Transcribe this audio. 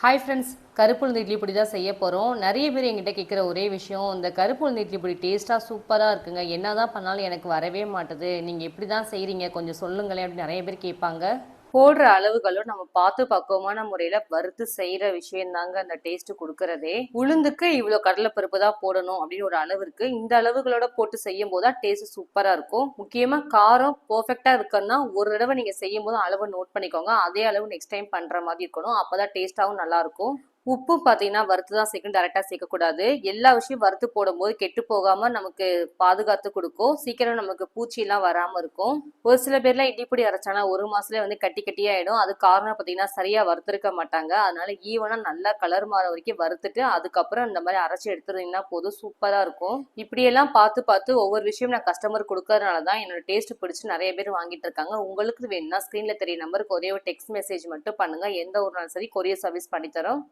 Hi friends, கருப்பு உளுந்து இட்லி பொடி தான் செய்ய போகிறோம். நிறைய பேர் என்கிட்ட கேட்குற ஒரே விஷயம், இந்த கருப்பு உளுந்து இட்லி பொடி டேஸ்ட்டாக சூப்பராக இருக்குங்க, என்ன தான் பண்ணாலும் எனக்கு வரவே மாட்டுது, நீங்கள் எப்படி தான் செய்கிறீங்க கொஞ்சம் சொல்லுங்களேன் அப்படின்னு நிறைய பேர் கேட்பாங்க. போடுற அளவுகளும் நம்ம பார்த்து பக்குவமான முறையில் வறுத்து செய்கிற விஷயம் தாங்க அந்த டேஸ்ட்டு கொடுக்கறதே. உளுந்துக்கு இவ்வளோ கடலைப்பருப்பு தான் போடணும் அப்படின்னு ஒரு அளவு இருக்கு. இந்த அளவுகளோட போட்டு செய்யும் போது தான் டேஸ்ட் சூப்பராக இருக்கும். முக்கியமாக காரம் பர்ஃபெக்டாக இருக்குன்னா ஒரு தடவை நீங்கள் செய்யும் போது அளவு நோட் பண்ணிக்கோங்க. அதே அளவு நெக்ஸ்ட் டைம் பண்ணுற மாதிரி இருக்கணும். அப்போ தான் டேஸ்ட்டாகவும் நல்லாயிருக்கும். உப்பு பார்த்தீங்கன்னா வறுத்து தான் சேர்க்கணும், டேரெக்டாக சேர்க்கக்கூடாது. எல்லா விஷயம் வறுத்து போடும்போது கெட்டு போகாமல் நமக்கு பாதுகாத்து கொடுக்கும். சீக்கிரம் நமக்கு பூச்சியெல்லாம் வராமல் இருக்கும். ஒரு சில பேர்லாம் இட்லி பொடி அரைச்சாங்கன்னா ஒரு மாசத்துல வந்து கட்டி கட்டியாயிடும். அது காரணம் பார்த்தீங்கன்னா சரியாக வறுத்துருக்க மாட்டாங்க. அதனால ஈவனாக நல்லா கலர் மாற வரைக்கும் வறுத்துட்டு அதுக்கப்புறம் இந்த மாதிரி அரைச்சி எடுத்துருந்தீங்கன்னா போதும், சூப்பராக இருக்கும். இப்படியெல்லாம் பார்த்து பார்த்து ஒவ்வொரு விஷயம் நான் கஸ்டமர் கொடுக்கறதுனால தான் என்னோட டேஸ்ட் பிடிச்சி நிறைய பேர் வாங்கிட்டு இருக்காங்க. உங்களுக்கு வேணும்னா ஸ்க்ரீனில் தெரிய நம்பருக்கு ஒரே ஒரு டெக்ஸ்ட் மெசேஜ் மட்டும் பண்ணுங்க. எந்த ஒரு நாள் சரி கொரியர் சர்வீஸ் பண்ணித்தரோம்.